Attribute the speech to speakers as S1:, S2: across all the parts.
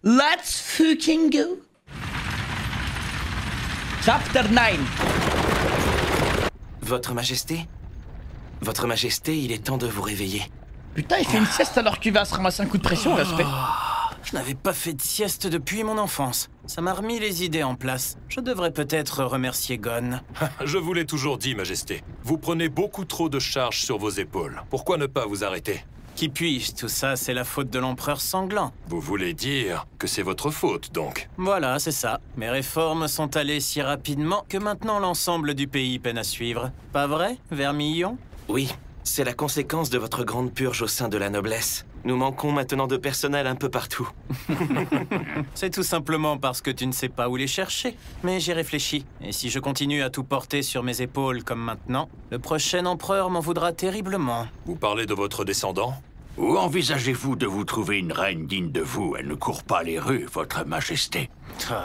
S1: Let's fucking go. Chapter 9.
S2: Votre Majesté? Votre Majesté, il est temps de vous réveiller.
S1: Putain, il fait une sieste alors qu'il va se ramasser un coup de pression, respect.
S2: Je n'avais pas fait de sieste depuis mon enfance. Ça m'a remis les idées en place. Je devrais peut-être remercier Gon.
S3: Je vous l'ai toujours dit, Majesté. Vous prenez beaucoup trop de charges sur vos épaules. Pourquoi ne pas vous arrêter?
S2: Qui puis-je? Tout ça, c'est la faute de l'empereur sanglant.
S3: Vous voulez dire que c'est votre faute, donc?
S2: Voilà, c'est ça. Mes réformes sont allées si rapidement que maintenant l'ensemble du pays peine à suivre. Pas vrai, Vermillon?
S4: Oui, c'est la conséquence de votre grande purge au sein de la noblesse. Nous manquons maintenant de personnel un peu partout.
S2: C'est tout simplement parce que tu ne sais pas où les chercher. Mais j'ai réfléchi. Et si je continue à tout porter sur mes épaules comme maintenant, le prochain empereur m'en voudra terriblement.
S3: Vous parlez de votre descendant?
S5: Ou envisagez-vous de vous trouver une reine digne de vous? Elle ne court pas les rues, votre majesté.
S2: Ah.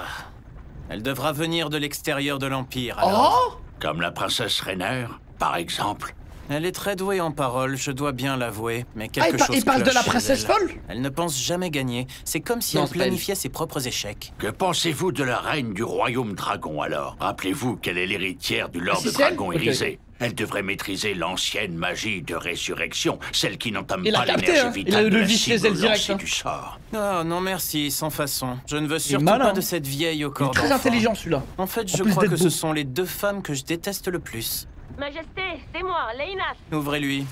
S2: Elle devra venir de l'extérieur de l'Empire, alors.
S1: Oh!
S5: Comme la princesse Rainer, par exemple.
S2: Elle est très douée en parole, je dois bien l'avouer, mais quelque chose
S1: il parle de
S2: cloche
S1: la
S2: chez
S1: princesse
S2: elle.
S1: folle?
S2: Elle ne pense jamais gagner. C'est comme si
S1: Non,
S2: elle
S1: c'est pas elle.
S2: planifiait ses propres échecs.
S5: Que pensez-vous de la reine du royaume dragon, alors? Rappelez-vous qu'elle est l'héritière du Lord
S1: Ah, si,
S5: de
S1: c'est elle?
S5: Dragon
S1: Ok.
S5: Érisé. Elle devrait maîtriser l'ancienne magie de résurrection, celle qui n'entame
S1: Il a
S5: pas
S1: capté,
S5: l'énergie
S1: hein.
S5: vitale
S1: Il a
S5: de
S1: le
S5: la
S1: vis
S5: cible
S1: chez elle direct,
S5: lancée
S1: hein.
S5: du sort.
S2: Oh non merci, sans façon. Je ne veux surtout
S1: malin,
S2: pas
S1: hein.
S2: de cette vieille au
S1: Il est
S2: corps
S1: très
S2: d'enfant.
S1: intelligent celui-là.
S2: En fait,
S1: En
S2: je
S1: plus
S2: crois
S1: d'être
S2: que
S1: beau.
S2: ce sont les deux femmes que je déteste le plus.
S6: Majesté, c'est moi, Leinas.
S2: Ouvrez-lui.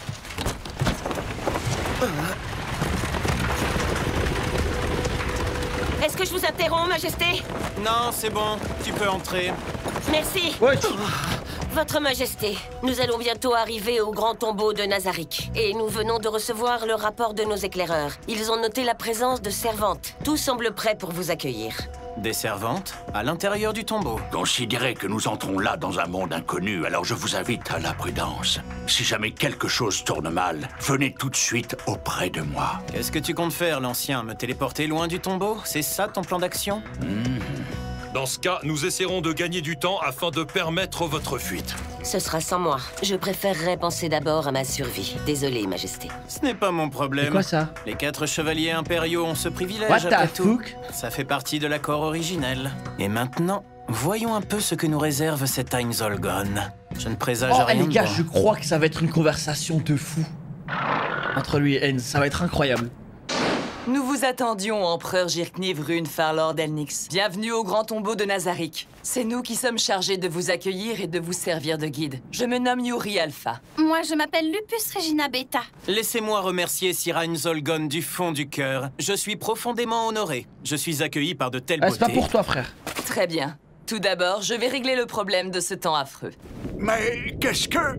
S6: Est-ce que je vous interromps, Majesté?
S2: Non, c'est bon, tu peux entrer.
S6: Merci.
S1: Ouais.
S6: Votre Majesté, nous allons bientôt arriver au grand tombeau de Nazarick. Et nous venons de recevoir le rapport de nos éclaireurs. Ils ont noté la présence de servantes. Tout semble prêt pour vous accueillir.
S2: Des servantes à l'intérieur du tombeau.
S5: Considérez que nous entrons là dans un monde inconnu, alors je vous invite à la prudence. Si jamais quelque chose tourne mal, venez tout de suite auprès de moi.
S2: Qu'est-ce que tu comptes faire, l'ancien? Me téléporter loin du tombeau? C'est ça ton plan d'action?
S3: Dans ce cas, nous essaierons de gagner du temps afin de permettre votre fuite.
S6: Ce sera sans moi. Je préférerais penser d'abord à ma survie. Désolé, Majesté.
S2: Ce n'est pas mon problème.
S1: C'est quoi ça?
S2: Les 4 chevaliers impériaux ont ce privilège,
S1: What
S2: après
S1: the
S2: tout.
S1: fuck?
S2: Ça fait partie de l'accord originel. Et maintenant, voyons un peu ce que nous réserve cet Heinz Olgon. Je ne présage
S1: Oh,
S2: rien
S1: les
S2: de
S1: gars,
S2: bon.
S1: je crois que ça va être une conversation de fou. Entre lui et Enz, ça va être incroyable.
S7: Nous vous attendions, empereur Girkniv Rune Farlord Elnix. Bienvenue au grand tombeau de Nazarick. C'est nous qui sommes chargés de vous accueillir et de vous servir de guide. Je me nomme Yuri Alpha.
S8: Moi, je m'appelle Lupus Regina Beta.
S2: Laissez-moi remercier Sir Heinz Olgon du fond du cœur. Je suis profondément honoré. Je suis accueilli par de telles
S1: Ah,
S2: beautés.
S1: c'est pas pour toi, frère.
S7: Très bien. Tout d'abord, je vais régler le problème de ce temps affreux.
S5: Mais qu'est-ce que...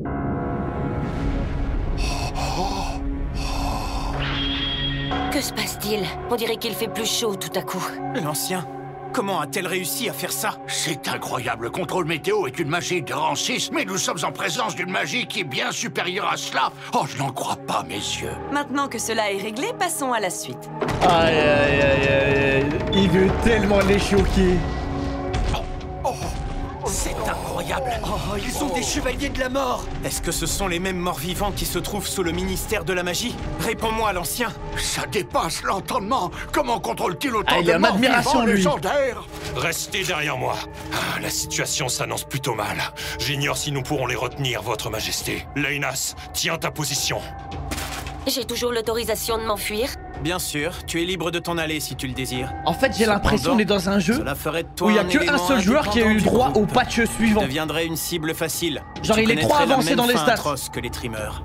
S6: Que se passe-t-il? On dirait qu'il fait plus chaud tout à coup.
S2: L'ancien, comment a-t-elle réussi à faire ça?
S5: C'est incroyable, le contrôle météo est une magie de rang 6, mais nous sommes en présence d'une magie qui est bien supérieure à cela. Oh, je n'en crois pas, messieurs.
S7: Maintenant que cela est réglé, passons à la suite.
S1: Aïe, aïe, aïe, aïe. Il veut tellement les choquer.
S2: C'est incroyable. Oh, ils sont des chevaliers de la mort. Est-ce que ce sont les mêmes morts-vivants qui se trouvent sous le ministère de la magie? Réponds-moi, l'ancien.
S5: Ça dépasse l'entendement. Comment contrôle-t-il autant
S1: Ah, il
S5: de
S1: est en
S5: morts
S1: admiration,
S5: vivants
S1: lui.
S5: légendaires?
S3: Restez derrière moi. Ah, la situation s'annonce plutôt mal. J'ignore si nous pourrons les retenir, votre Majesté. Leinas, tiens ta position.
S6: J'ai toujours l'autorisation de m'enfuir.
S2: Bien sûr, tu es libre de t'en aller si tu le désires.
S1: En fait, j'ai l'impression qu'on est dans un jeu
S2: Cela ferait de toi
S1: où il y a
S2: un
S1: que un
S2: élément
S1: seul joueur qui a eu
S2: indépendant du
S1: droit au
S2: groupe.
S1: patch
S2: Tu
S1: suivant.
S2: deviendrais une cible facile.
S1: Genre,
S2: Tu
S1: il est trop
S2: connaîtrais la
S1: avancé
S2: même
S1: dans les
S2: fin
S1: stats.
S2: atroce que les trimeurs.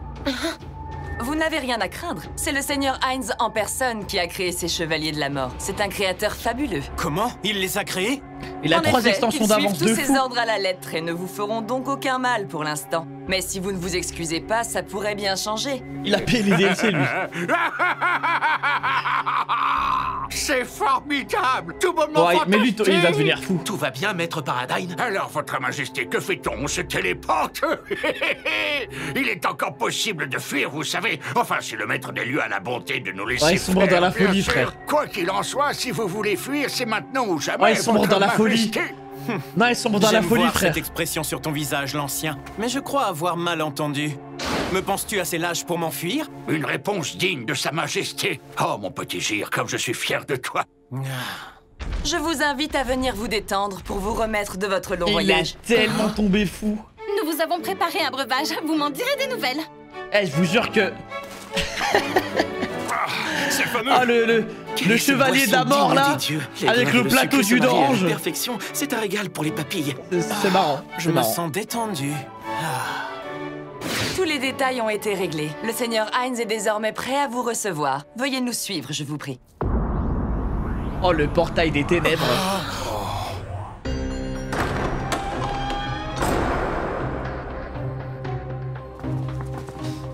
S7: Vous n'avez rien à craindre. C'est le seigneur Heinz en personne qui a créé ces chevaliers de la mort. C'est un créateur fabuleux.
S2: Comment? Il les a créés?
S1: Il a
S7: En
S1: 3
S7: effet,
S1: extensions
S7: ils
S1: d'avance
S7: suivent
S1: de
S7: tous
S1: fou.
S7: ses ordres à la lettre et ne vous feront donc aucun mal pour l'instant. Mais si vous ne vous excusez pas, ça pourrait bien changer.
S1: Il a payé les DLC, lui.
S5: C'est formidable. Tout moment
S1: Bon, mais lui,
S5: fantastique.
S1: il va devenir fou.
S4: Tout va bien, maître Paradine?
S5: Alors, votre majesté, que fait-on? On se téléporte? Il est encore possible de fuir, vous savez. Enfin, si le maître des lieux a la bonté de nous laisser
S1: Ouais, ils sombrent
S5: faire,
S1: dans la
S5: bien
S1: folie,
S5: sûr.
S1: frère.
S5: Quoi qu'il en soit, si vous voulez fuir, c'est maintenant ou jamais.
S1: Ouais, ils sombrent
S5: votre
S1: dans la folie.
S5: majesté.
S1: Non, ils sont dans la
S2: J'aime
S1: folie,
S2: voir
S1: frère.
S2: cette expression sur ton visage, l'ancien. Mais je crois avoir mal entendu. Me penses-tu assez lâche pour m'enfuir?
S5: Une réponse digne de Sa Majesté. Oh, mon petit Gyr, comme je suis fier de toi.
S7: Je vous invite à venir vous détendre pour vous remettre de votre long
S1: Il
S7: voyage.
S1: est tellement tombé fou.
S8: Nous vous avons préparé un breuvage. Vous m'en direz des nouvelles.
S1: Eh, je vous jure que...
S3: C'est le fameux.
S1: Ah, le chevalier de la mort, là, avec le plateau jus d'orange.
S4: Perfection, c'est un régal pour les papilles.
S1: C'est marrant.
S2: Je
S1: C'est
S2: me
S1: marrant.
S2: sens détendu.
S7: Tous les détails ont été réglés. Le seigneur Heinz est désormais prêt à vous recevoir. Veuillez nous suivre, je vous prie.
S1: Oh, le portail des ténèbres.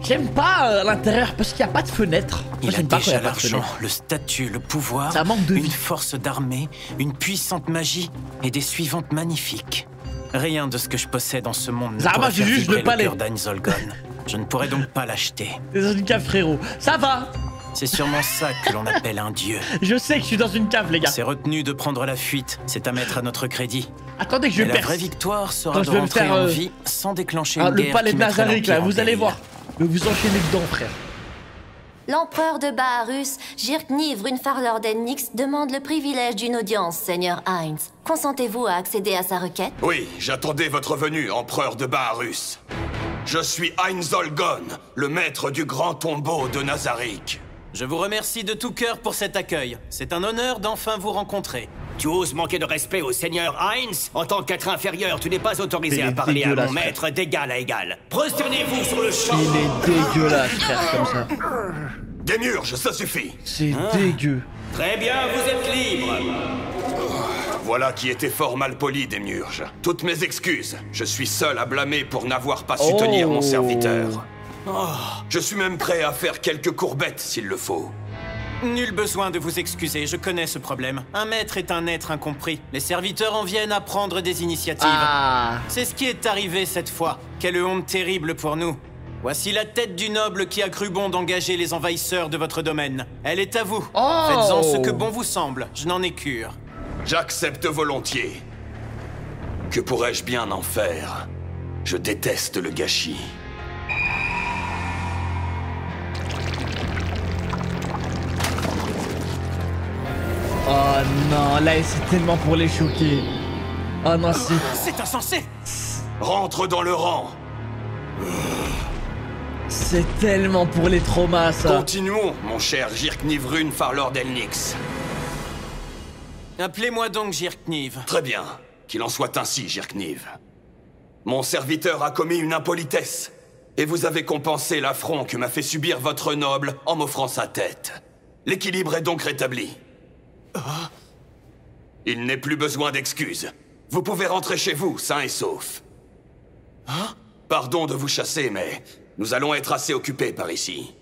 S1: J'aime pas l'intérieur parce qu'il n'y a pas de fenêtre. Moi,
S2: Il a
S1: j'aime pas quand il y
S2: déjà
S1: a pas de
S2: l'argent,
S1: fenêtre.
S2: le statut, le pouvoir,
S1: Ça manque de
S2: une
S1: vie.
S2: force d'armée, une puissante magie et des suivantes magnifiques. Rien de ce que je possède en ce monde ne
S1: Zama,
S2: pourrait
S1: j'ai
S2: faire
S1: juste
S2: vibrer
S1: le palais.
S2: cœur d'Einzolgon. Je ne pourrais donc pas l'acheter.
S1: T'es dans une cave, frérot. Ça va.
S2: C'est sûrement ça que l'on appelle un dieu.
S1: Je sais que je suis dans une cave, les gars.
S2: C'est retenu de prendre la fuite, c'est à mettre à notre crédit.
S1: Attendez que je
S2: Mais la
S1: perce.
S2: vraie victoire sera
S1: Quand
S2: de
S1: je vais me
S2: rentrer
S1: faire,
S2: en vie sans déclencher
S1: Ah,
S2: une
S1: le
S2: guerre
S1: palais
S2: qui
S1: de
S2: mettrait
S1: Nazarick, là,
S2: l'Empire en
S1: vous allez
S2: péril.
S1: voir. Mais vous enchaînez dedans, frère.
S9: L'empereur de Baharus, Jirkniv Runfarlordennyx, demande le privilège d'une audience, seigneur Heinz. Consentez-vous à accéder à sa requête?
S3: Oui, j'attendais votre venue, empereur de Baharus. Je suis Einzolgon, le maître du grand tombeau de Nazarick.
S2: Je vous remercie de tout cœur pour cet accueil. C'est un honneur d'enfin vous rencontrer.
S10: Tu oses manquer de respect au seigneur Heinz? En tant qu'être inférieur, tu n'es pas autorisé
S1: Il
S10: à
S1: est
S10: parler à
S1: dégueulasse,
S10: mon maître d'égal à égal. Prosternez-vous sur le champ!
S1: Il est dégueulasse, frère, comme ça.
S3: Démiurge, ça suffit.
S1: C'est dégueu.
S10: Très bien, vous êtes libre.
S3: Voilà qui était fort mal poli, Démiurge. Toutes mes excuses. Je suis seul à blâmer pour n'avoir pas su tenir mon serviteur. Je suis même prêt à faire quelques courbettes s'il le faut.
S2: Nul besoin de vous excuser, je connais ce problème. Un maître est un être incompris. Les serviteurs en viennent à prendre des initiatives.
S1: Ah.
S2: C'est ce qui est arrivé cette fois. Quelle honte terrible pour nous. Voici la tête du noble qui a cru bon d'engager les envahisseurs de votre domaine. Elle est à vous.
S1: Oh.
S2: Faites-en ce que bon vous semble. Je n'en ai cure.
S3: J'accepte volontiers. Que pourrais-je bien en faire? Je déteste le gâchis.
S1: Oh non, là, c'est tellement pour les choquer. Oh non, c'est...
S2: C'est insensé.
S3: Rentre dans le rang.
S1: C'est tellement pour les traumas, ça.
S3: Continuons, mon cher Jirkniv Runfarlordennyx.
S2: Appelez-moi donc Jirkniv.
S3: Très bien. Qu'il en soit ainsi, Jirkniv. Mon serviteur a commis une impolitesse. Et vous avez compensé l'affront que m'a fait subir votre noble en m'offrant sa tête. L'équilibre est donc rétabli. Il n'est plus besoin d'excuses. Vous pouvez rentrer chez vous, sain et sauf. Pardon de vous chasser, mais nous allons être assez occupés par ici.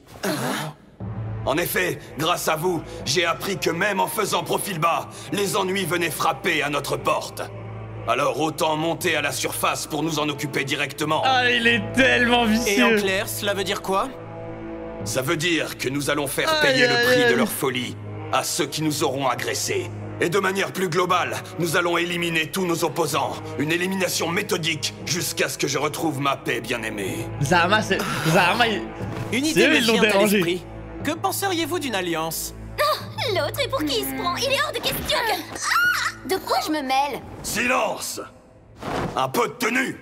S3: En effet, grâce à vous, j'ai appris que même en faisant profil bas, les ennuis venaient frapper à notre porte. Alors autant monter à la surface pour nous en occuper directement.
S1: Ah, il est tellement
S2: Et en
S1: vicieux.
S2: clair, cela veut dire quoi?
S3: Ça veut dire que nous allons faire
S1: Aïe,
S3: payer le
S1: aïe,
S3: prix
S1: aïe.
S3: de leur folie à ceux qui nous auront agressés. Et de manière plus globale, nous allons éliminer tous nos opposants. Une élimination méthodique jusqu'à ce que je retrouve ma paix bien-aimée.
S1: Zama, c'est... Zama, il...
S2: Une
S1: C'est
S2: idée
S1: eux,
S2: me
S1: ils l'ont
S2: vient à
S1: dérangé.
S2: l'esprit. Que penseriez-vous d'une alliance?
S9: L'autre, et pour qui il se prend? Il est hors de question que... Ah! De quoi je me mêle?
S3: Silence! Un peu de tenue!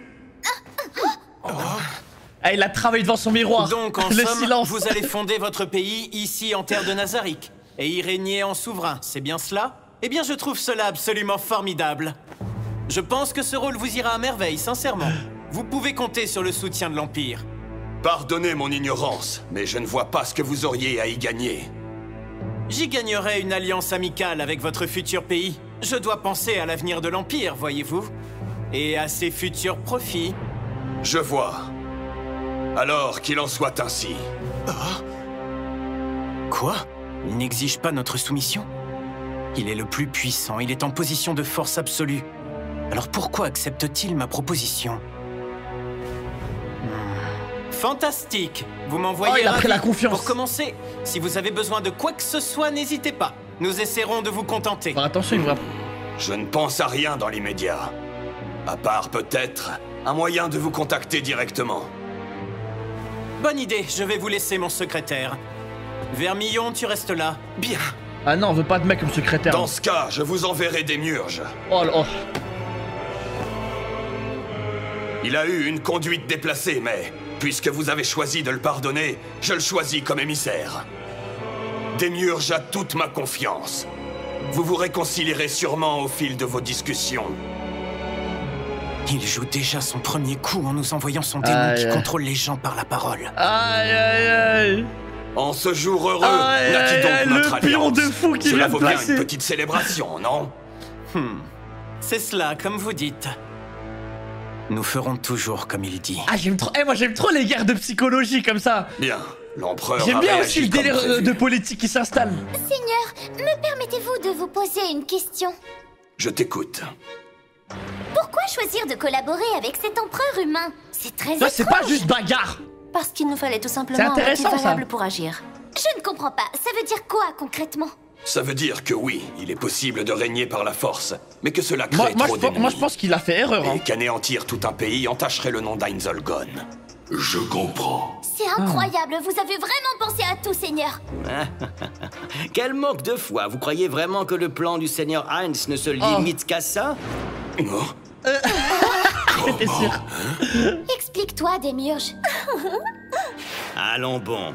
S1: Ah, il a travaillé devant son miroir.
S2: Donc, en
S1: Le
S2: somme,
S1: silence.
S2: vous allez fonder votre pays ici en terre de Nazarick et y régner en souverain, c'est bien cela? Eh bien, je trouve cela absolument formidable. Je pense que ce rôle vous ira à merveille, sincèrement. Vous pouvez compter sur le soutien de l'Empire.
S3: Pardonnez mon ignorance, mais je ne vois pas ce que vous auriez à y gagner.
S2: J'y gagnerai une alliance amicale avec votre futur pays. Je dois penser à l'avenir de l'Empire, voyez-vous. Et à ses futurs profits.
S3: Je vois. Alors qu'il en soit ainsi.
S2: Quoi? Il n'exige pas notre soumission? Il est le plus puissant, il est en position de force absolue. Alors pourquoi accepte-t-il ma proposition? Fantastique! Vous m'envoyez
S1: Oh, il a pris
S2: ravi.
S1: la confiance.
S2: Pour commencer, si vous avez besoin de quoi que ce soit, n'hésitez pas. Nous essaierons de vous contenter.
S1: Faire attention, il me
S3: Je ne pense à rien dans l'immédiat. À part peut-être un moyen de vous contacter directement.
S2: Bonne idée, je vais vous laisser mon secrétaire. Vermillon, tu restes là.
S3: Bien.
S1: Ah non, on veut pas de mec comme secrétaire.
S3: Dans ce cas, je vous enverrai des murges.
S1: Oh là. Oh.
S3: Il a eu une conduite déplacée, mais puisque vous avez choisi de le pardonner, je le choisis comme émissaire. Démiurge a toute ma confiance. Vous vous réconcilierez sûrement au fil de vos discussions.
S2: Il joue déjà son premier coup en nous envoyant son démon qui contrôle les gens par la parole.
S1: Aïe aïe aïe.
S3: En ce jour heureux, naquit donc notre alliance.
S1: Le pion de fou qui
S3: Cela
S1: vient de
S3: vaut bien
S1: placer.
S3: une petite célébration, non?
S2: C'est cela, comme vous dites. Nous ferons toujours comme il dit.
S1: Ah, j'aime trop. Eh, moi j'aime trop les guerres de psychologie comme ça.
S3: Bien, l'empereur.
S1: J'aime
S3: a
S1: bien
S3: réagi
S1: aussi le
S3: comme
S1: délire
S3: prévu.
S1: de politique qui s'installe.
S11: Seigneur, me permettez-vous de vous poser une question?
S3: Je t'écoute.
S11: Pourquoi choisir de collaborer avec cet empereur humain? C'est très étrange.
S1: C'est pas juste bagarre.
S9: Parce qu'il nous fallait tout
S1: C'est
S9: simplement un
S1: intéressant,
S9: motif
S1: ça.
S9: valable pour agir.
S11: Je ne comprends pas. Ça veut dire quoi, concrètement?
S3: Ça veut dire que oui, il est possible de régner par la force, mais que cela crée trop d'ennemis.
S1: Moi je pense qu'il a fait erreur. Hein.
S3: Et qu'anéantir tout un pays entacherait le nom d'Einzolgon. Je comprends.
S11: C'est incroyable. Vous avez vraiment pensé à tout, Seigneur.
S10: Quel manque de foi. Vous croyez vraiment que le plan du Seigneur Heinz ne se limite qu'à ça?
S3: Non.
S1: C'était sûr.
S11: Explique-toi, Démiurge.
S10: Allons bon.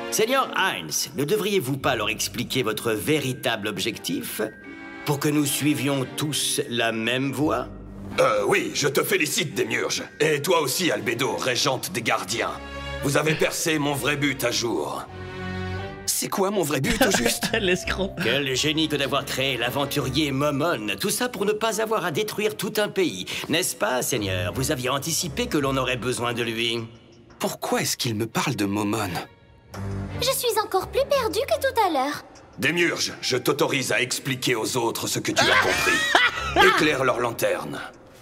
S10: Seigneur Heinz, ne devriez-vous pas leur expliquer votre véritable objectif pour que nous suivions tous la même voie?
S3: Oui, je te félicite, Démiurge. Et toi aussi, Albédo, régente des gardiens. Vous avez percé mon vrai but à jour. C'est quoi mon vrai but, au juste?
S1: L'escroc.
S10: Quel génie que d'avoir créé l'aventurier Momon. Tout ça pour ne pas avoir à détruire tout un pays. N'est-ce pas, Seigneur? Vous aviez anticipé que l'on aurait besoin de lui.
S3: Pourquoi est-ce qu'il me parle de Momon?
S11: Je suis encore plus perdue que tout à l'heure.
S3: Démiurge, je t'autorise à expliquer aux autres ce que tu as compris. Éclaire leur lanterne.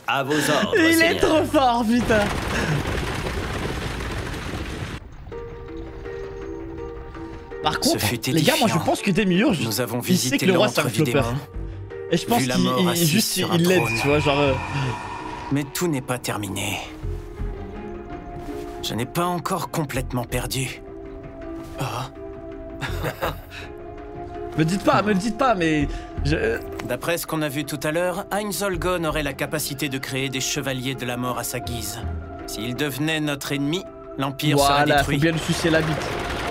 S10: À vos ordres,
S1: Il
S10: Seigneur.
S1: est trop fort, putain. Par contre,
S2: fut
S1: les gars, moi je
S2: édifiant.
S1: pense que Démiurge,
S2: Nous avons
S1: il sait que
S2: visité
S1: le roi c'est un
S2: l'antre du
S1: flopper.
S2: démon.
S1: Et je pense
S2: Vu la mort
S1: qu'il
S2: assise
S1: juste
S2: sur un
S1: il l'aide,
S2: trône.
S1: tu vois, genre.
S2: Mais tout n'est pas terminé. Je n'ai pas encore complètement perdu.
S1: Me dites pas, mais
S2: D'après ce qu'on a vu tout à l'heure, Einzolgon aurait la capacité de créer des chevaliers de la mort à sa guise. S'il devenait notre ennemi, l'Empire serait
S1: voilà, faut
S2: détruit.
S1: bien lui sucer la bite.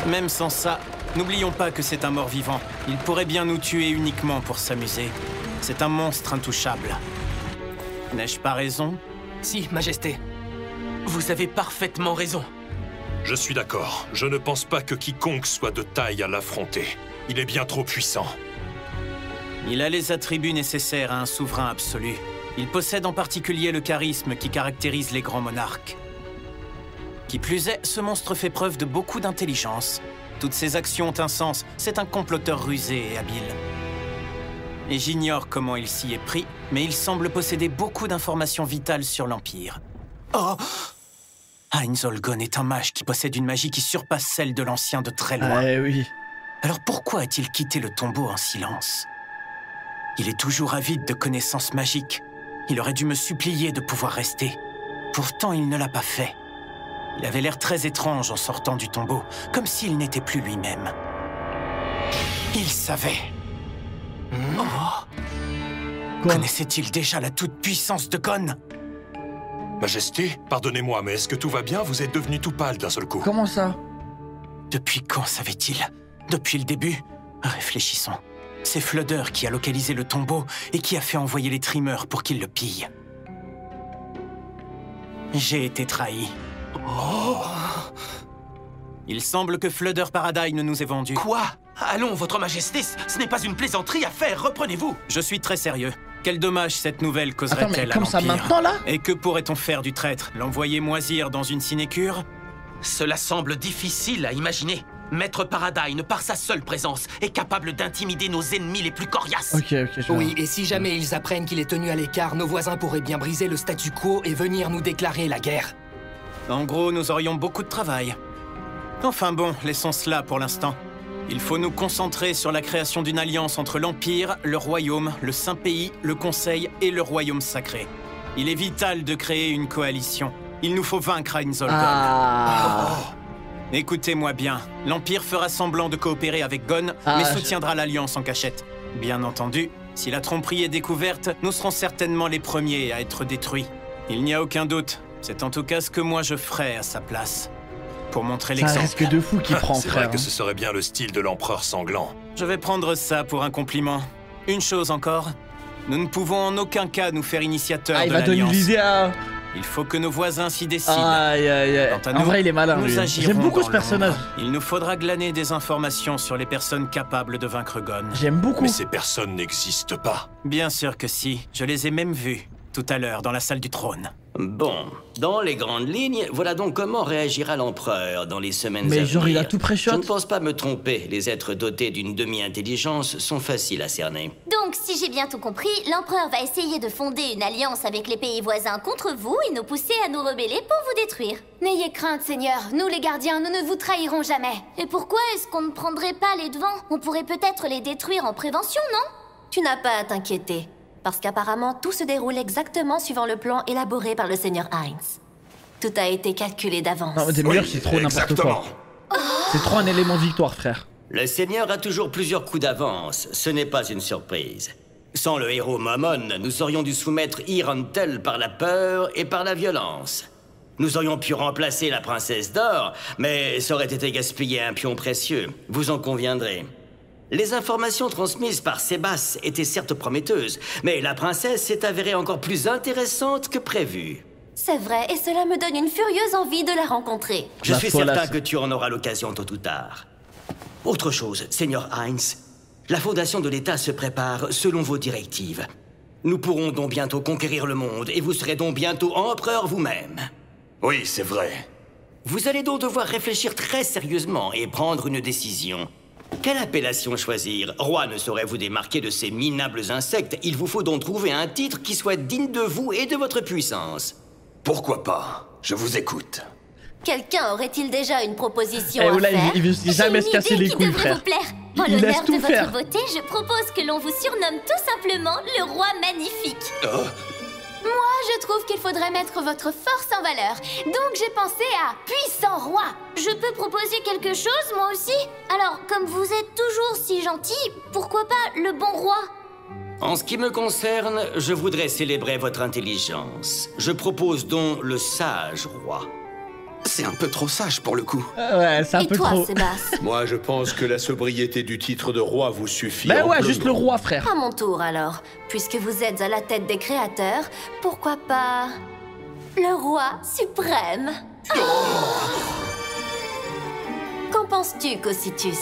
S2: Même sans ça, n'oublions pas que c'est un mort-vivant. Il pourrait bien nous tuer uniquement pour s'amuser. C'est un monstre intouchable. N'ai-je pas raison?
S12: Si, Majesté. Vous avez parfaitement raison.
S13: Je suis d'accord. Je ne pense pas que quiconque soit de taille à l'affronter. Il est bien trop puissant.
S2: Il a les attributs nécessaires à un souverain absolu. Il possède en particulier le charisme qui caractérise les grands monarques. Qui plus est, ce monstre fait preuve de beaucoup d'intelligence. Toutes ses actions ont un sens. C'est un comploteur rusé et habile. Et j'ignore comment il s'y est pris, mais il semble posséder beaucoup d'informations vitales sur l'Empire. Oh! Einzolgon est un mage qui possède une magie qui surpasse celle de l'ancien de très loin.
S1: Ah oui.
S2: Alors pourquoi a-t-il quitté le tombeau en silence? Il est toujours avide de connaissances magiques. Il aurait dû me supplier de pouvoir rester. Pourtant, il ne l'a pas fait. Il avait l'air très étrange en sortant du tombeau, comme s'il n'était plus lui-même. Il savait. Connaissait-il déjà la toute-puissance de Gon?
S13: Majesté, pardonnez-moi, mais est-ce que tout va bien? Vous êtes devenu tout pâle d'un seul coup.
S1: Comment ça?
S2: Depuis quand savait-il? Depuis le début? Réfléchissons. C'est Fludder qui a localisé le tombeau et qui a fait envoyer les trimeurs pour qu'ils le pillent. J'ai été trahi. Il semble que Fludder Paradine nous ait vendus.
S12: Quoi? Allons, votre Majesté, ce n'est pas une plaisanterie à faire, reprenez-vous.
S2: Je suis très sérieux. Quel dommage cette nouvelle causerait-elle
S1: Attends, mais
S2: à
S1: comme ça
S2: l'Empire?
S1: maintenant, là?
S2: Et que pourrait-on faire du traître? L'envoyer moisir dans une sinécure?
S12: Cela semble difficile à imaginer. Maître Paradine, par sa seule présence, est capable d'intimider nos ennemis les plus coriaces.
S1: Ok, je vois.
S14: Oui, et si jamais ils apprennent qu'il est tenu à l'écart, nos voisins pourraient bien briser le statu quo et venir nous déclarer la guerre.
S2: En gros, nous aurions beaucoup de travail. Enfin bon, laissons cela pour l'instant. Il faut nous concentrer sur la création d'une alliance entre l'Empire, le Royaume, le Saint-Pays, le Conseil et le Royaume sacré. Il est vital de créer une coalition. Il nous faut vaincre Einzolgon. Écoutez-moi bien, l'Empire fera semblant de coopérer avec Gon, mais soutiendra l'Alliance en cachette. Bien entendu, si la tromperie est découverte, nous serons certainement les premiers à être détruits. Il n'y a aucun doute, c'est en tout cas ce que moi je ferais à sa place. Pour montrer l'exemple.
S1: C'est un risque de fou qui prend,
S13: C'est
S1: frère.
S13: vrai que ce serait bien le style de l'empereur sanglant.
S2: Je vais prendre ça pour un compliment. Une chose encore, nous ne pouvons en aucun cas nous faire initiateurs de
S1: Il va donner
S2: l'Alliance.
S1: l'idée à...
S2: Il faut que nos voisins s'y décident.
S1: Aïe, aïe, aïe.
S2: Quant à
S1: En
S2: nous,
S1: vrai, il est malin,
S2: nous
S1: lui.
S2: agirons
S1: J'aime beaucoup
S2: dans
S1: ce personnage.
S2: l'ombre. Il nous faudra glaner des informations sur les personnes capables de vaincre Gon.
S1: J'aime beaucoup.
S13: Mais ces personnes n'existent pas.
S2: Bien sûr que si. Je les ai même vus, tout à l'heure, dans la salle du trône.
S10: Bon, dans les grandes lignes, voilà donc comment réagira l'empereur dans les semaines à venir.
S1: Mais genre, il a tout pré-shot.
S10: Je ne pense pas me tromper, les êtres dotés d'une demi-intelligence sont faciles à cerner.
S11: Donc, si j'ai bien tout compris, l'empereur va essayer de fonder une alliance avec les pays voisins contre vous et nous pousser à nous rebeller pour vous détruire.
S8: N'ayez crainte, Seigneur. Nous, les gardiens, nous ne vous trahirons jamais.
S11: Et pourquoi est-ce qu'on ne prendrait pas les devants? On pourrait peut-être les détruire en prévention, non?
S9: Tu n'as pas à t'inquiéter, parce qu'apparemment tout se déroule exactement suivant le plan élaboré par le Seigneur Heinz. Tout a été calculé d'avance.
S1: Non, Demi-Heure, c'est trop n'importe quoi. C'est trop un élément de victoire, frère.
S10: Le Seigneur a toujours plusieurs coups d'avance, ce n'est pas une surprise. Sans le héros Momon, nous aurions dû soumettre Irantel par la peur et par la violence. Nous aurions pu remplacer la princesse d'or, mais ça aurait été gaspiller un pion précieux, vous en conviendrez. Les informations transmises par Sébas étaient certes prometteuses, mais la princesse s'est avérée encore plus intéressante que prévu.
S9: C'est vrai, et cela me donne une furieuse envie de la rencontrer.
S10: Je suis certain que tu en auras l'occasion tôt ou tard. Autre chose, Seigneur Heinz, la fondation de l'État se prépare selon vos directives. Nous pourrons donc bientôt conquérir le monde, et vous serez donc bientôt empereur vous-même.
S3: Oui, c'est vrai.
S10: Vous allez donc devoir réfléchir très sérieusement et prendre une décision. Quelle appellation choisir? Roi ne saurait vous démarquer de ces minables insectes. Il vous faut donc trouver un titre qui soit digne de vous et de votre puissance.
S3: Pourquoi pas? Je vous écoute.
S9: Quelqu'un aurait-il déjà une proposition
S1: Eh,
S9: à
S1: Oula,
S9: faire?
S1: il veut jamais se casser les couilles, frère.
S11: Vous plaire. En
S1: Il laisse
S11: l'honneur de
S1: tout faire.
S11: votre beauté, je propose que l'on vous surnomme tout simplement le roi magnifique.
S8: Moi, je trouve qu'il faudrait mettre votre force en valeur. Donc, j'ai pensé à puissant roi.
S11: Je peux proposer quelque chose, moi aussi? Alors, comme vous êtes toujours si gentil, pourquoi pas le bon roi?
S10: En ce qui me concerne, je voudrais célébrer votre intelligence. Je propose donc le sage roi.
S3: C'est un peu trop sage pour le coup.
S1: Ouais, c'est un peu trop.
S9: Sébastien?
S15: Moi, je pense que la sobriété du titre de roi vous suffit.
S1: Ben ouais,
S15: amplement.
S1: juste le roi, frère.
S9: À mon tour alors. Puisque vous êtes à la tête des créateurs, pourquoi pas... le roi suprême? Qu'en penses-tu, Cocytus?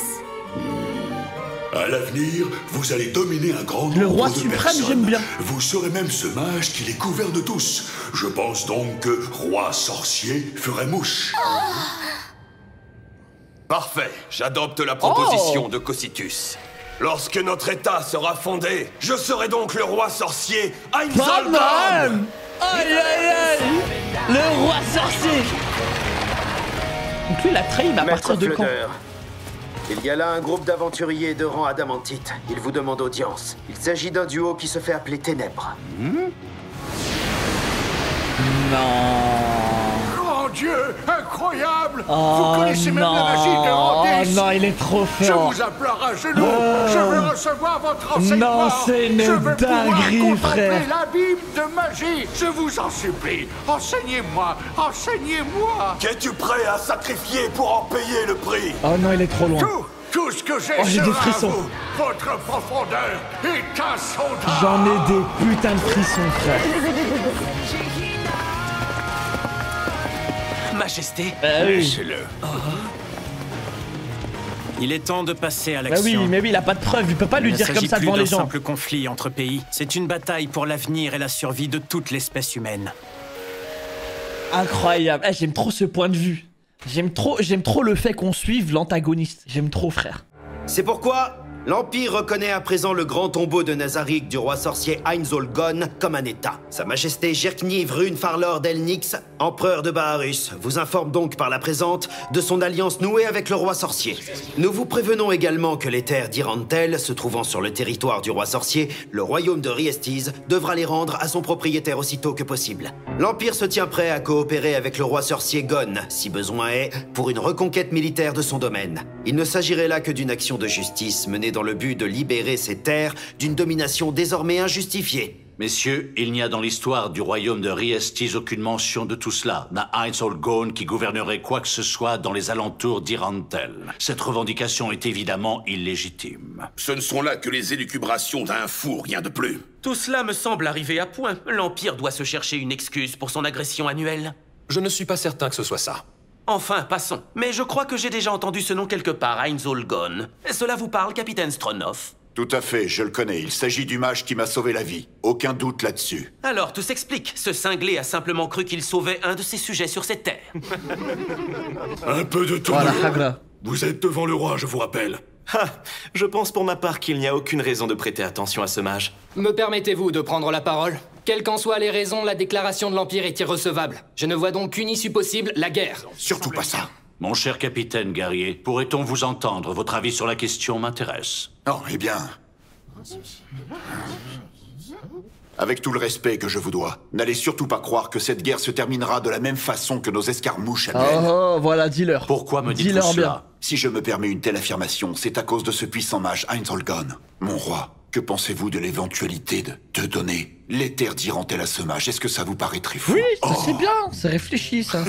S16: À l'avenir, vous allez dominer un grand nombre
S1: Le roi
S16: de
S1: suprême,
S16: personnes.
S1: j'aime bien.
S16: Vous serez même ce mage qui les gouverne tous. Je pense donc que roi sorcier ferait mouche.
S3: Parfait, j'adopte la proposition de Cocytus. Lorsque notre État sera fondé, je serai donc le roi sorcier Einzolbam.
S1: Aïe, aïe, aïe. Le roi sorcier. Donc lui, il a trahi, mais à partir de quand?
S17: Il y a là un groupe d'aventuriers de rang adamantite. Ils vous demandent audience. Il s'agit d'un duo qui se fait appeler Ténèbres.
S1: Non.
S5: Grand Dieu, incroyable!
S1: Oh,
S5: Vous connaissez même
S1: non.
S5: la magie de Randis!
S1: Oh non, il est trop
S5: Je
S1: fort.
S5: vous implore à genoux! Je veux recevoir votre enseignement!
S1: Non, c'est une
S5: Je veux
S1: dinguerie,
S5: pouvoir
S1: frère.
S5: contempler l'abîme de magie! Je vous en supplie! Enseignez-moi! Enseignez-moi!
S3: Es-tu prêt à sacrifier pour en payer le prix?
S1: Oh non, il est trop loin.
S5: Tout ce que j'ai
S1: Oh, j'ai des
S5: sera à
S1: frissons.
S5: vous! Votre profondeur est insondable!
S1: J'en ai des putains de frissons, frère.
S2: Majesté,
S1: oui.
S2: laissez-le. Il est temps de passer à
S1: Bah
S2: l'action.
S1: oui, mais oui, il a pas de preuve, il peut pas lui dire comme ça devant les gens.
S2: Il ne s'agit plus d'un simple conflit entre pays. C'est une bataille pour l'avenir et la survie de toute l'espèce humaine.
S1: Incroyable. Eh, j'aime trop ce point de vue. J'aime trop le fait qu'on suive l'antagoniste. J'aime trop, frère.
S10: C'est pourquoi
S17: L'Empire reconnaît à présent le grand tombeau de Nazarick du roi sorcier Heinzolgon comme un état. Sa majesté Jirkniv Runfarlord Elnix, empereur de Baharus, vous informe donc par la présente de son alliance nouée avec le roi sorcier. Nous vous prévenons également que les terres d'Irantel, se trouvant sur le territoire du roi sorcier, le royaume de Riestiz, devra les rendre à son propriétaire aussitôt que possible. L'Empire se tient prêt à coopérer avec le roi sorcier Gon, si besoin est, pour une reconquête militaire de son domaine. Il ne s'agirait là que d'une action de justice menée dans le but de libérer ces terres d'une domination désormais injustifiée.
S5: Messieurs, il n'y a dans l'histoire du royaume de Riestiz aucune mention de tout cela, d'un Heinzolgon qui gouvernerait quoi que ce soit dans les alentours d'Irantel. Cette revendication est évidemment illégitime.
S16: Ce ne sont là que les élucubrations d'un fou, rien de plus.
S12: Tout cela me semble arriver à point. L'Empire doit se chercher une excuse pour son agression annuelle.
S13: Je ne suis pas certain que ce soit ça.
S12: Enfin, passons. Mais je crois que j'ai déjà entendu ce nom quelque part, Heinzolgon. Cela vous parle, capitaine Stronov?
S18: Tout à fait, je le connais. Il s'agit du mage qui m'a sauvé la vie. Aucun doute là-dessus.
S12: Alors, tout s'explique. Ce cinglé a simplement cru qu'il sauvait un de ses sujets sur cette terre.
S16: Un peu de temps.
S1: Voilà,
S16: Vous êtes devant le roi, je vous rappelle.
S4: Ah, je pense pour ma part qu'il n'y a aucune raison de prêter attention à ce mage.
S14: Me permettez-vous de prendre la parole? Quelles qu'en soient les raisons, la déclaration de l'Empire est irrecevable. Je ne vois donc qu'une issue possible, la guerre.
S18: Surtout pas ça.
S5: Mon cher capitaine guerrier, pourrait-on vous entendre? Votre avis sur la question m'intéresse.
S18: Oh, eh bien... Avec tout le respect que je vous dois, n'allez surtout pas croire que cette guerre se terminera de la même façon que nos escarmouches annuelles.
S1: Oh, voilà, dis-leur.
S5: Pourquoi me dites-vous cela?
S1: Bien.
S18: Si je me permets une telle affirmation, c'est à cause de ce puissant mage Heinzolgon. Mon roi, que pensez-vous de l'éventualité de donner les terres d'Irantel à ce mage? Est-ce que ça vous paraîtrait fou?
S1: Oui, ça c'est bien, c'est réfléchi ça.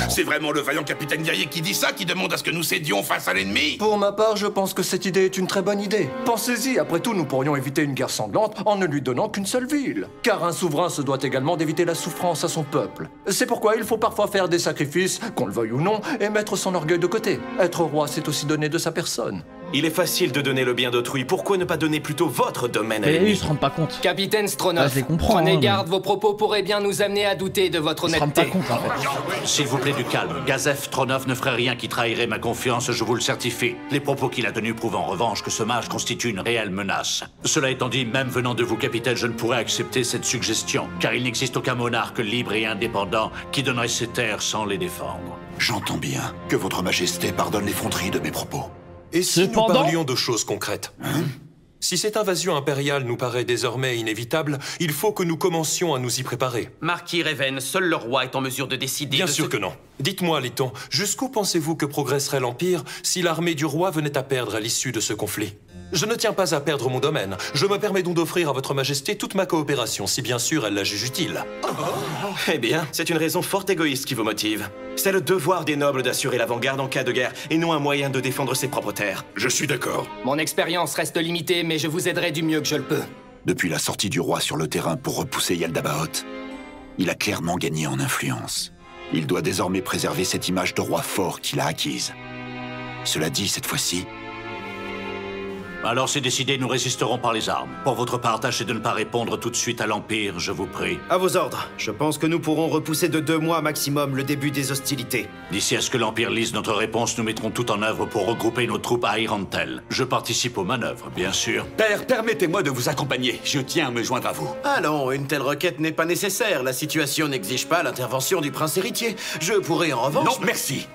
S16: C'est vraiment le vaillant capitaine guerrier qui dit ça, qui demande à ce que nous cédions face à l'ennemi?
S19: Pour ma part, je pense que cette idée est une très bonne idée. Pensez-y, après tout, nous pourrions éviter une guerre sanglante en ne lui donnant qu'une seule ville. Car un souverain se doit également d'éviter la souffrance à son peuple. C'est pourquoi il faut parfois faire des sacrifices, qu'on le veuille ou non, et mettre son orgueil de côté. Être roi, c'est aussi donner de sa personne.
S4: Il est facile de donner le bien d'autrui. Pourquoi ne pas donner plutôt votre domaine à
S1: Mais
S4: l'ennemi?
S1: ils se rendent pas compte.
S14: Capitaine Stronov,
S1: je les comprends,
S14: prenez
S1: hein,
S14: garde, vos propos pourraient bien nous amener à douter de votre
S1: Ils se rendent
S14: honnêteté.
S1: pas compte en fait.
S5: S'il vous plaît, du calme. Gazef Stronov ne ferait rien qui trahirait ma confiance, je vous le certifie. Les propos qu'il a tenus prouvent en revanche que ce mage constitue une réelle menace. Cela étant dit, même venant de vous, capitaine, je ne pourrais accepter cette suggestion, car il n'existe aucun monarque libre et indépendant qui donnerait ses terres sans les défendre.
S18: J'entends bien. Que votre majesté pardonne l'effronterie de mes propos.
S13: Et si nous parlions de choses concrètes? Si cette invasion impériale nous paraît désormais inévitable, il faut que nous commencions à nous y préparer.
S12: Marquis Reven, seul le roi est en mesure de décider.
S13: Bien sûr que non. Dites-moi, Lyton, jusqu'où pensez-vous que progresserait l'Empire si l'armée du roi venait à perdre à l'issue de ce conflit? Je ne tiens pas à perdre mon domaine. Je me permets donc d'offrir à votre majesté toute ma coopération, si bien sûr elle la juge utile.
S4: Eh bien, c'est une raison fort égoïste qui vous motive. C'est le devoir des nobles d'assurer l'avant-garde en cas de guerre, et non un moyen de défendre ses propres terres.
S16: Je suis d'accord.
S14: Mon expérience reste limitée, mais je vous aiderai du mieux que je le peux.
S18: Depuis la sortie du roi sur le terrain pour repousser Yaldabaoth, il a clairement gagné en influence. Il doit désormais préserver cette image de roi fort qu'il a acquise. Cela dit, cette fois-ci...
S5: Alors c'est décidé, nous résisterons par les armes. Pour votre part, tâchez de ne pas répondre tout de suite à l'Empire, je vous prie.
S17: À vos ordres. Je pense que nous pourrons repousser de 2 mois maximum le début des hostilités.
S5: D'ici à ce que l'Empire lise notre réponse, nous mettrons tout en œuvre pour regrouper nos troupes à Irantel. Je participe aux manœuvres, bien sûr.
S3: Père, permettez-moi de vous accompagner. Je tiens à me joindre à vous.
S2: Allons, une telle requête n'est pas nécessaire. La situation n'exige pas l'intervention du prince héritier. Je pourrais en revanche...
S3: Non, merci.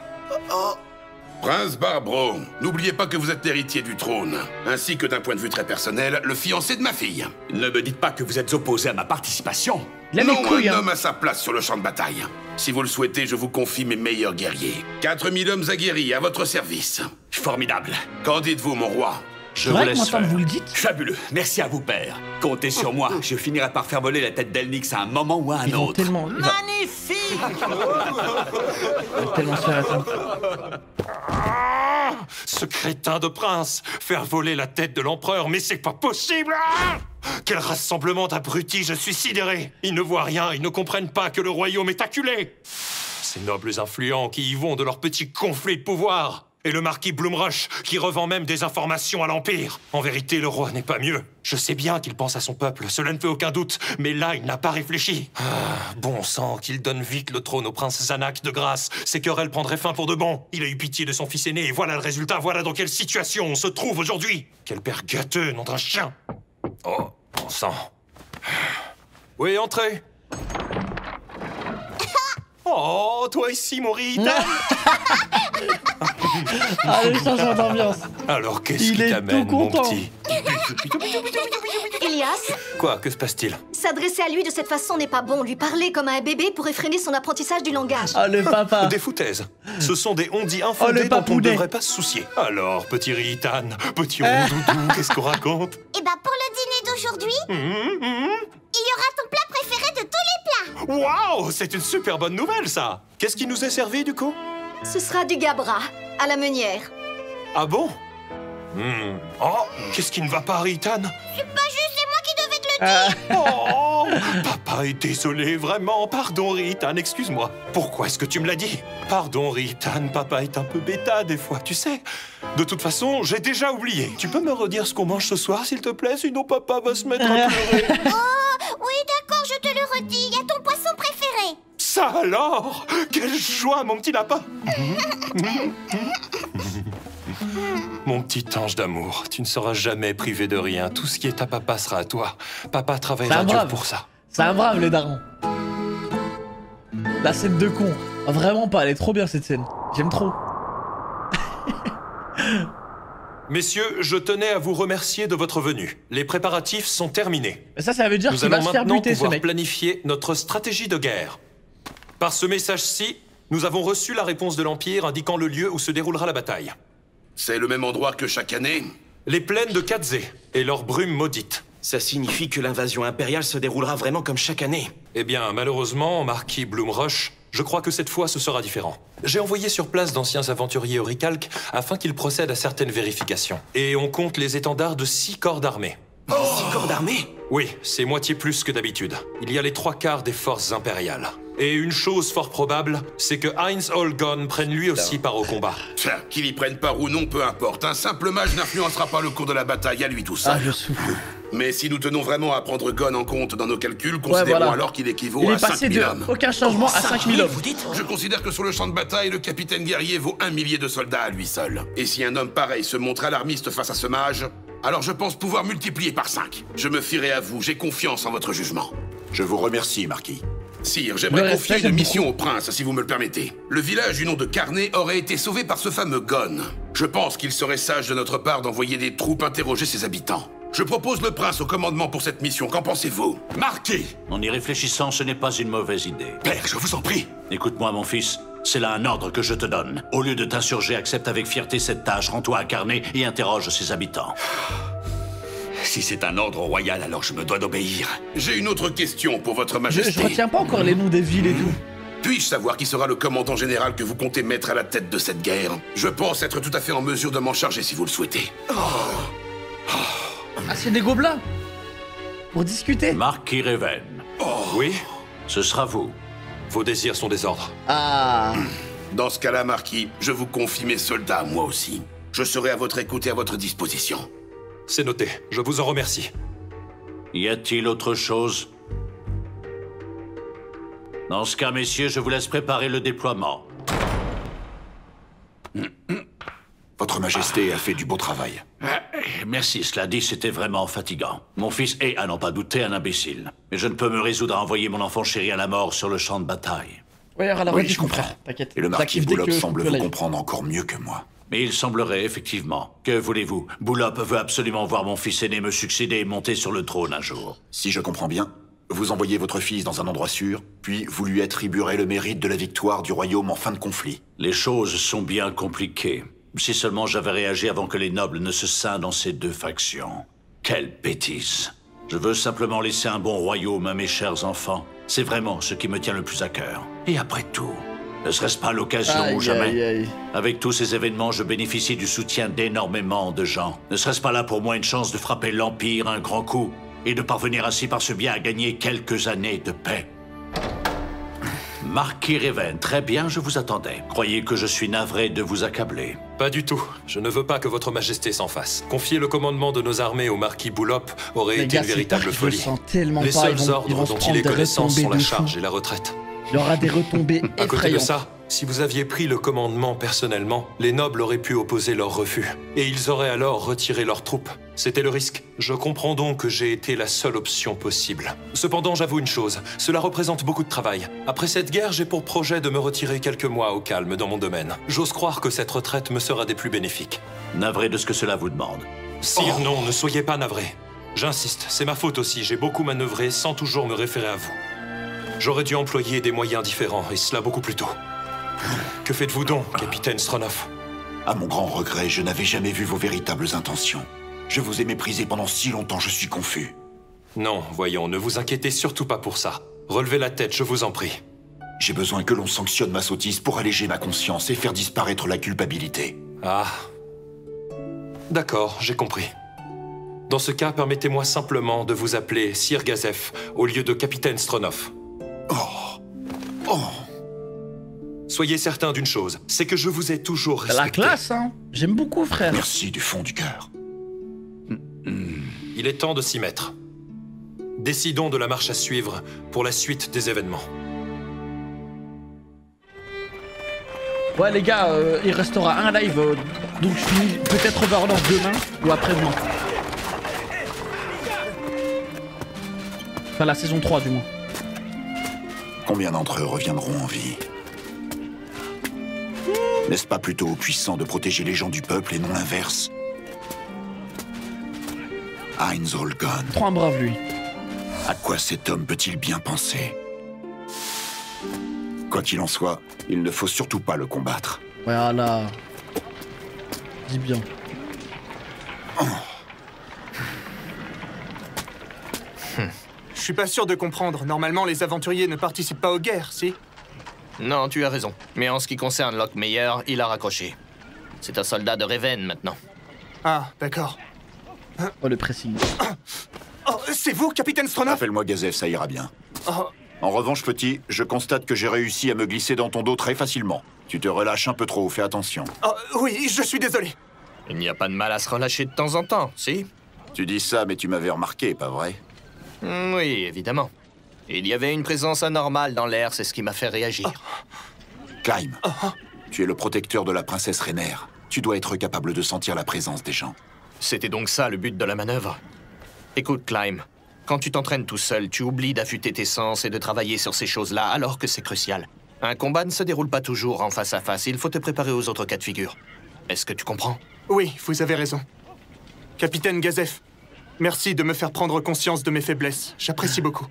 S16: Prince Barbro, n'oubliez pas que vous êtes l'héritier du trône, ainsi que d'un point de vue très personnel, le fiancé de ma fille.
S3: Ne me dites pas que vous êtes opposé à ma participation.
S16: Non, un homme à sa place sur le champ de bataille. Si vous le souhaitez, je vous confie mes meilleurs guerriers. 4000 hommes aguerris à votre service.
S3: Formidable.
S16: Qu'en dites-vous, mon roi?
S5: Je vous laisse faire.
S1: Vous le dites.
S3: Fabuleux. Merci à vous, père. Comptez sur moi. Je finirai par faire voler la tête d'Elnix à un moment ou à un autre.
S1: Tellement...
S12: Magnifique.
S1: Il va tellement se faire attendre.
S13: Ce crétin de prince! Faire voler la tête de l'empereur, mais c'est pas possible! Ah, quel rassemblement d'abrutis, je suis sidéré! Ils ne voient rien, ils ne comprennent pas que le royaume est acculé! Ces nobles influents qui y vont de leur petit conflit de pouvoir! Et le marquis Bloomrush, qui revend même des informations à l'Empire. En vérité, le roi n'est pas mieux. Je sais bien qu'il pense à son peuple, cela ne fait aucun doute. Mais là, il n'a pas réfléchi. Bon sang, qu'il donne vite le trône au prince Zanak de grâce. Ces querelles prendraient fin pour de bon. Il a eu pitié de son fils aîné, et voilà le résultat. Voilà dans quelle situation on se trouve aujourd'hui. Quel père gâteux, nom d'un chien. Oh, bon sang. Oui, entrez. Oh, toi ici, Morita.
S1: Allez, changeons d'ambiance.
S13: Alors, qu'est-ce qui t'amène, mon petit?
S20: Elias,
S13: Quoi? Que se passe-t-il?
S20: s'adresser à lui de cette façon n'est pas bon. Lui parler comme à un bébé pourrait freiner son apprentissage du langage.
S1: Oh, le papa.
S13: Des foutaises. Ce sont des on-dit infondés dont on ne devrait pas se soucier. Alors, petit Ritan, petit rondoudou, qu'est-ce qu'on raconte?
S11: Eh ben, pour le dîner d'aujourd'hui, il y aura ton plat préféré de tous les plats.
S13: Waouh, c'est une super bonne nouvelle, ça. Qu'est-ce qui nous est servi, du coup?
S20: Ce sera du gabra, à la meunière.
S13: Ah bon? Oh, qu'est-ce qui ne va pas, Ritan?
S11: C'est pas juste, c'est moi qui devais te le dire.
S13: Oh, papa est désolé, vraiment. Pardon, Ritan, excuse-moi. Pourquoi est-ce que tu me l'as dit? Pardon, Ritan, papa est un peu bêta des fois, tu sais. De toute façon, j'ai déjà oublié. Tu peux me redire ce qu'on mange ce soir, s'il te plaît? Sinon, papa va se mettre à pleurer.
S11: Oh, oui, d'accord, je te le redis. Il y a ton poisson préféré.
S13: Ça alors? Quelle joie, mon petit lapin. Mon petit ange d'amour, tu ne seras jamais privé de rien. Tout ce qui est à papa sera à toi. Papa travaillera dur pour ça.
S1: C'est un brave, le daron. La scène de con. Vraiment pas, elle est trop bien cette scène. J'aime trop.
S13: Messieurs, je tenais à vous remercier de votre venue. Les préparatifs sont terminés.
S1: Mais ça veut dire qu'il va se faire buter, ce mec.
S13: Nous allons maintenant pouvoir planifier notre stratégie de guerre. Par ce message-ci, nous avons reçu la réponse de l'Empire indiquant le lieu où se déroulera la bataille.
S16: C'est le même endroit que chaque année?
S13: Les plaines de Kadze et leur brume maudite.
S4: Ça signifie que l'invasion impériale se déroulera vraiment comme chaque année.
S13: Eh bien, malheureusement, marquis Bloomrush, je crois que cette fois ce sera différent. J'ai envoyé sur place d'anciens aventuriers oricalques afin qu'ils procèdent à certaines vérifications. Et on compte les étendards de 6 corps d'armée.
S4: 6 corps d'armée?
S13: Oui, c'est moitié plus que d'habitude. Il y a les 3/4 des forces impériales. Et une chose fort probable, c'est que Heinz Holgon prenne lui aussi part au combat.
S16: Tiens, qu'il y prenne part ou non, peu importe. Un simple mage n'influencera pas le cours de la bataille à lui tout seul.
S1: Ah, je souffle.
S16: Mais si nous tenons vraiment à prendre Gon en compte dans nos calculs, considérons alors qu'il équivaut à 5000 hommes.
S1: Aucun changement à 5000 hommes.
S16: Vous dites? Je considère que sur le champ de bataille, le capitaine guerrier vaut 1 millier de soldats à lui seul. Et si un homme pareil se montre alarmiste face à ce mage, alors je pense pouvoir multiplier par 5. Je me fierai à vous, j'ai confiance en votre jugement.
S18: Je vous remercie, Marquis.
S16: Sire, j'aimerais confier une mission au prince, si vous me le permettez. Le village du nom de Carnet aurait été sauvé par ce fameux Gon. Je pense qu'il serait sage de notre part d'envoyer des troupes interroger ses habitants. Je propose le prince au commandement pour cette mission, qu'en pensez-vous?
S5: Marquis! En y réfléchissant, ce n'est pas une mauvaise idée.
S16: Père, je vous en prie.
S5: Écoute-moi, mon fils. C'est là un ordre que je te donne. Au lieu de t'insurger, accepte avec fierté cette tâche, rends-toi à Carnet et interroge ses habitants.
S16: Si c'est un ordre royal, alors je me dois d'obéir. J'ai une autre question pour votre majesté.
S1: Je retiens pas encore les noms des villes et tout.
S16: Puis-je savoir qui sera le commandant général que vous comptez mettre à la tête de cette guerre? Je pense être tout à fait en mesure de m'en charger si vous le souhaitez.
S1: Ah, c'est des gobelins? Pour discuter?
S5: Marquis Reven.
S13: Oui?
S5: Ce sera vous.
S13: Vos désirs sont des ordres.
S1: Ah.
S16: Dans ce cas-là, Marquis, je vous confie mes soldats, moi aussi. Je serai à votre écoute et à votre disposition.
S13: C'est noté. Je vous en remercie.
S5: Y a-t-il autre chose? Dans ce cas, messieurs, je vous laisse préparer le déploiement.
S18: Votre Majesté a fait du beau travail.
S5: Merci, cela dit, c'était vraiment fatigant. Mon fils est, à n'en pas douter, un imbécile. Mais je ne peux me résoudre à envoyer mon enfant chéri à la mort sur le champ de bataille.
S1: Ouais, alors
S18: oui, je comprends.
S1: T'inquiète.
S18: Et le marquis Boulop semble vous comprendre encore mieux que moi.
S5: Mais il semblerait, effectivement. Que voulez-vous? Boulop veut absolument voir mon fils aîné me succéder et monter sur le trône un jour.
S18: Si je comprends bien, vous envoyez votre fils dans un endroit sûr, puis vous lui attribuerez le mérite de la victoire du royaume en fin de conflit.
S5: Les choses sont bien compliquées. Si seulement j'avais réagi avant que les nobles ne se scindent dans ces deux factions. Quelle bêtise! Je veux simplement laisser un bon royaume à mes chers enfants. C'est vraiment ce qui me tient le plus à cœur. Et après tout, ne serait-ce pas l'occasion ou jamais? Avec tous ces événements, je bénéficie du soutien d'énormément de gens. Ne serait-ce pas là pour moi une chance de frapper l'Empire un grand coup et de parvenir ainsi par ce bien à gagner quelques années de paix? Marquis Reven, très bien, je vous attendais. Croyez que je suis navré de vous accabler.
S13: Pas du tout. Je ne veux pas que votre majesté s'en fasse. Confier le commandement de nos armées au marquis Boulop aurait été une véritable folie. Les seuls ordres dont il ait connaissance sont la charge et la retraite.
S1: Il y aura des retombées effrayantes.
S13: À côté de ça, si vous aviez pris le commandement personnellement, les nobles auraient pu opposer leur refus. Et ils auraient alors retiré leurs troupes. C'était le risque. Je comprends donc que j'ai été la seule option possible. Cependant, j'avoue une chose. Cela représente beaucoup de travail. Après cette guerre, j'ai pour projet de me retirer quelques mois au calme dans mon domaine. J'ose croire que cette retraite me sera des plus bénéfiques.
S5: Navré de ce que cela vous demande.
S13: Sire, non, ne soyez pas navré. J'insiste, c'est ma faute aussi. J'ai beaucoup manœuvré sans toujours me référer à vous. J'aurais dû employer des moyens différents, et cela beaucoup plus tôt. Que faites-vous donc, capitaine Stronov?
S18: À mon grand regret, je n'avais jamais vu vos véritables intentions. Je vous ai méprisé pendant si longtemps, je suis confus.
S13: Non, voyons, ne vous inquiétez surtout pas pour ça. Relevez la tête, je vous en prie.
S18: J'ai besoin que l'on sanctionne ma sottise pour alléger ma conscience et faire disparaître la culpabilité.
S13: Ah. D'accord, j'ai compris. Dans ce cas, permettez-moi simplement de vous appeler Sir Gazef au lieu de capitaine Stronov. Soyez certain d'une chose, c'est que je vous ai toujours respecté.
S1: La classe, hein. J'aime beaucoup, frère.
S18: Merci du fond du cœur.
S13: Il est temps de s'y mettre. Décidons de la marche à suivre pour la suite des événements.
S1: Ouais, les gars, il restera un live, donc je finis peut-être Overlord demain ou après-demain. Enfin, la saison 3, du moins.
S18: Combien d'entre eux reviendront en vie? N'est-ce pas plutôt aux puissants de protéger les gens du peuple et non l'inverse? Heinz Holgon.
S1: Trop un brave, lui.
S18: À quoi cet homme peut-il bien penser? Quoi qu'il en soit, il ne faut surtout pas le combattre.
S1: Voilà. Dis bien.
S21: Je suis pas sûr de comprendre. Normalement, les aventuriers ne participent pas aux guerres, si?
S12: Non, tu as raison. Mais en ce qui concerne Lockmeyer, il a raccroché. C'est un soldat de Raven maintenant.
S21: Ah, d'accord.
S1: Oh, le pressing.
S21: Oh, c'est vous, capitaine Stronov?
S18: Appelle-moi Gazef, ça ira bien.
S21: Oh.
S18: En revanche, petit, je constate que j'ai réussi à me glisser dans ton dos très facilement. Tu te relâches un peu trop, fais attention.
S21: Oh, oui, je suis désolé.
S12: Il n'y a pas de mal à se relâcher de temps en temps, si?
S18: Tu dis ça, mais tu m'avais remarqué, pas vrai?
S12: Oui, évidemment. Il y avait une présence anormale dans l'air, c'est ce qui m'a fait réagir.
S18: Clyme, tu es le protecteur de la princesse Rainer. Tu dois être capable de sentir la présence des gens.
S12: C'était donc ça le but de la manœuvre. Écoute, Clyme, quand tu t'entraînes tout seul, tu oublies d'affûter tes sens et de travailler sur ces choses-là, alors que c'est crucial. Un combat ne se déroule pas toujours en face à face, il faut te préparer aux autres cas de figure. Est-ce que tu comprends?
S21: Oui, vous avez raison. Capitaine Gazef, merci de me faire prendre conscience de mes faiblesses. J'apprécie beaucoup.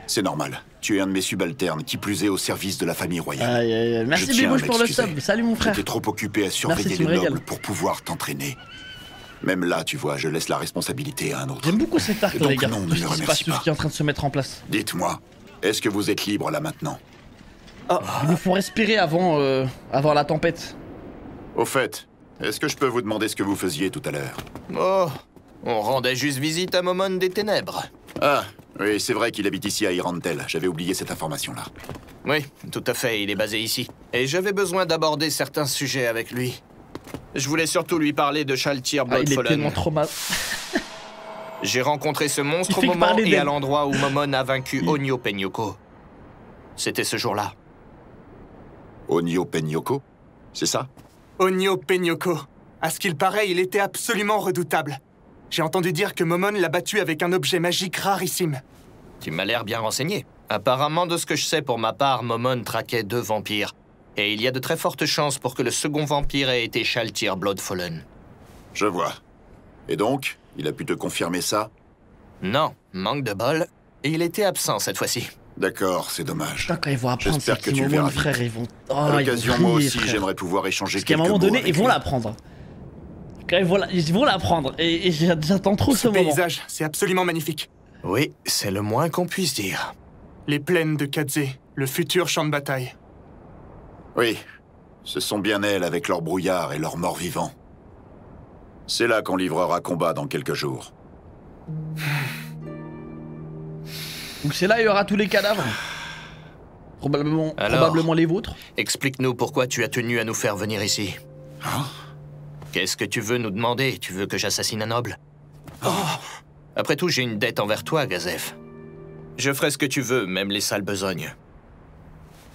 S18: C'est normal. Tu es un de mes subalternes, qui plus est au service de la famille royale.
S1: Aïe, aïe, aïe. Merci Bibouche pour le sub. Salut mon frère.
S18: J'étais trop occupé à surveiller les nobles pour pouvoir t'entraîner. Même là, tu vois, je laisse la responsabilité à un autre.
S1: J'aime beaucoup cet arc, les gars.
S18: Non, ne me remercie pas.
S1: Ce qui est en train de se mettre en place.
S18: Dites-moi, est-ce que vous êtes libre là maintenant?
S1: Il nous faut respirer avant la tempête.
S18: Au fait, est-ce que je peux vous demander ce que vous faisiez tout à l'heure?
S12: Oh, on rendait juste visite à Momon des Ténèbres.
S18: Ah, oui, c'est vrai qu'il habite ici à Irantel. J'avais oublié cette information-là.
S12: Oui, tout à fait, il est basé ici. Et j'avais besoin d'aborder certains sujets avec lui. Je voulais surtout lui parler de Shaltir Bloodfallen.
S1: Il est tellement trop mal.
S12: J'ai rencontré ce monstre au moment et à l'endroit où Momon a vaincu Onyo Penyoko. C'était ce jour-là.
S18: Onyo Penyoko? C'est ça?
S21: Onyo Penyoko. À ce qu'il paraît, il était absolument redoutable. J'ai entendu dire que Momon l'a battu avec un objet magique rarissime.
S12: Tu m'as l'air bien renseigné. Apparemment, de ce que je sais pour ma part, Momon traquait 2 vampires. Et il y a de très fortes chances pour que le second vampire ait été Shaltir Bloodfallen.
S18: Je vois. Et donc, il a pu te confirmer ça?
S12: Non, manque de bol. Et il était absent cette fois-ci.
S18: D'accord, c'est dommage.
S1: Putain, quand ils vont apprendre,
S18: j'espère que tu verras vite.
S1: Frère, ils vont...
S18: à l'occasion, moi aussi, j'aimerais pouvoir échanger quelques mots.
S1: Parce qu'à un moment donné, ils vont l'apprendre. Quand ils vont l'apprendre. Et j'attends trop ce moment.
S21: Ce paysage, c'est absolument magnifique.
S12: Oui, c'est le moins qu'on puisse dire.
S21: Les plaines de Kadze, le futur champ de bataille.
S18: Oui, ce sont bien elles avec leurs brouillards et leurs morts vivants. C'est là qu'on livrera combat dans quelques jours.
S1: Donc c'est là il y aura tous les cadavres. Probablement les vôtres.
S12: Explique-nous pourquoi tu as tenu à nous faire venir ici.
S18: Hein?
S12: Qu'est-ce que tu veux nous demander? Tu veux que j'assassine un noble? Après tout, j'ai une dette envers toi, Gazef. Je ferai ce que tu veux, même les sales besognes.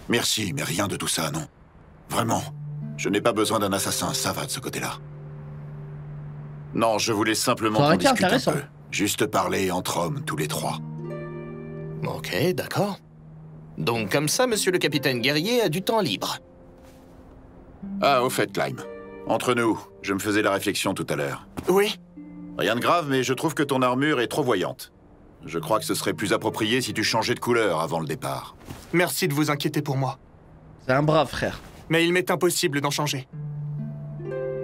S18: Merci, mais rien de tout ça, non. Vraiment. Je n'ai pas besoin d'un assassin, ça va de ce côté-là. Non, je voulais simplement qu'on discute un peu. Juste parler entre hommes, tous les trois.
S12: Ok, d'accord. Donc comme ça, monsieur le capitaine guerrier a du temps libre.
S18: Ah, au fait, Climb. Entre nous, je me faisais la réflexion tout à l'heure.
S21: Oui?
S18: Rien de grave, mais je trouve que ton armure est trop voyante. Je crois que ce serait plus approprié si tu changeais de couleur avant le départ.
S21: Merci de vous inquiéter pour moi.
S1: C'est un brave frère.
S21: Mais il m'est impossible d'en changer.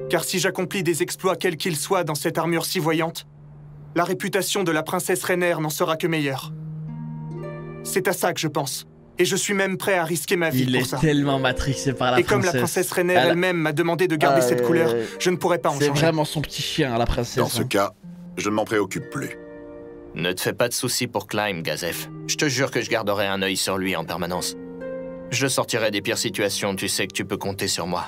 S21: Car si j'accomplis des exploits quels qu'ils soient dans cette armure si voyante, la réputation de la princesse Rainer n'en sera que meilleure. C'est à ça que je pense. Et je suis même prêt à risquer ma vie pour ça.
S1: Il est tellement matrixé par la princesse.
S21: Et comme la princesse Rainer elle-même m'a demandé de garder cette couleur, je ne pourrais pas en changer.
S1: C'est vraiment son petit chien, la princesse.
S18: Dans ce cas, je ne m'en préoccupe plus.
S12: Ne te fais pas de soucis pour Climb, Gazef. Je te jure que je garderai un œil sur lui en permanence. Je le sortirai des pires situations, tu sais que tu peux compter sur moi.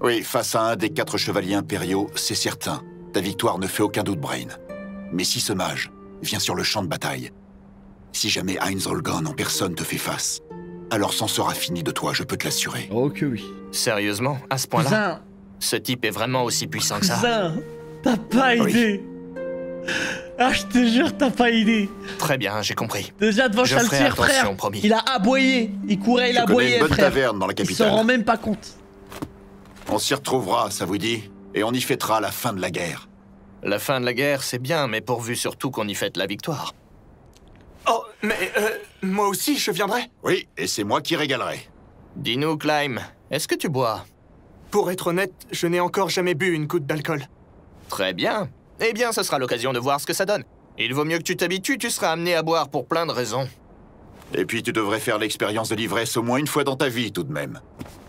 S18: Oui, face à un des 4 chevaliers impériaux, c'est certain. Ta victoire ne fait aucun doute, Brain. Mais si ce mage vient sur le champ de bataille, si jamais Heinz Holgon en personne te fait face, alors c'en sera fini de toi, je peux te l'assurer.
S1: Oh que oui.
S12: Sérieusement, à ce point-là? Ce type est vraiment aussi puissant que ça?
S1: Cousin, t'as pas idée. Ah, je te jure, t'as pas idée.
S12: Très bien, j'ai compris.
S1: Déjà devant Chaltier, frère,
S12: promis.
S1: il a aboyé. Il courait, il aboyait,
S18: frère. Une bonne
S1: frère.
S18: taverne dans la capitale.
S1: Il s'en rend même pas compte.
S18: On s'y retrouvera, ça vous dit? Et on y fêtera la fin de la guerre.
S12: La fin de la guerre, c'est bien, mais pourvu surtout qu'on y fête la victoire.
S21: Oh, mais moi aussi, je viendrai.
S18: Oui, et c'est moi qui régalerai.
S12: Dis-nous, Climb, est-ce que tu bois?
S21: Pour être honnête, je n'ai encore jamais bu une goutte d'alcool.
S12: Très bien. Eh bien, ce sera l'occasion de voir ce que ça donne. Il vaut mieux que tu t'habitues, tu seras amené à boire pour plein de raisons.
S18: Et puis tu devrais faire l'expérience de l'ivresse au moins une fois dans ta vie, tout de même.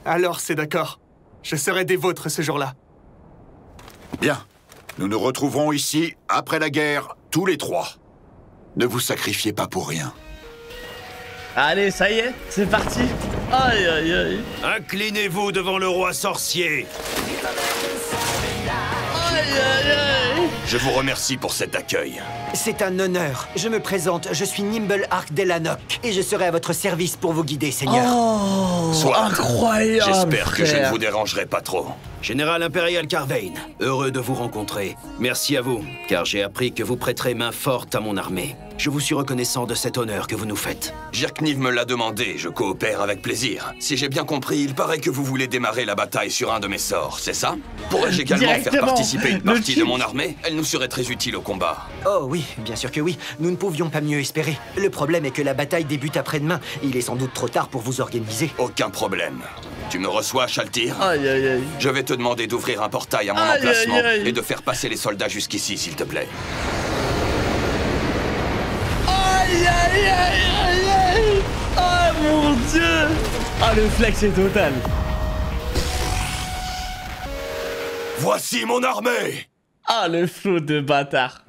S21: Alors, c'est d'accord. Je serai des vôtres ce jour-là.
S18: Bien. Nous nous retrouverons ici, après la guerre, tous les trois. Ne vous sacrifiez pas pour rien.
S1: Allez, ça y est, c'est parti. Aïe, aïe, aïe.
S3: Inclinez-vous devant le roi sorcier.
S1: Aïe, aïe, aïe.
S3: Je vous remercie pour cet accueil.
S6: C'est un honneur. Je me présente, je suis Nimble Arc Delanok, et je serai à votre service pour vous guider, Seigneur.
S1: Oh,
S3: Soit.
S1: Incroyable.
S3: J'espère que je ne
S1: frère.
S3: vous dérangerai pas trop.
S10: Général impérial Carvain, heureux de vous rencontrer. Merci à vous, car j'ai appris que vous prêterez main forte à mon armée. Je vous suis reconnaissant de cet honneur que vous nous faites.
S3: Jirkniv me l'a demandé, je coopère avec plaisir. Si j'ai bien compris, il paraît que vous voulez démarrer la bataille sur un de mes sorts, c'est ça? Pourrais-je également faire participer une partie de mon armée? Elle nous serait très utile au combat.
S6: Oh oui, bien sûr que oui. Nous ne pouvions pas mieux espérer. Le problème est que la bataille débute après-demain. Il est sans doute trop tard pour vous organiser.
S3: Aucun problème. Tu me reçois, Chaltir?
S1: Aïe, aïe, aïe.
S3: Je vais te demander d'ouvrir un portail à mon
S1: Aïe,
S3: emplacement
S1: aïe, aïe.
S3: et de faire passer les soldats jusqu'ici, s'il te plaît.
S1: Aïe, aïe, aïe, aïe, aïe. Oh mon dieu. Ah, le flex est total.
S3: Voici mon armée!
S1: Ah, le flow de bâtard.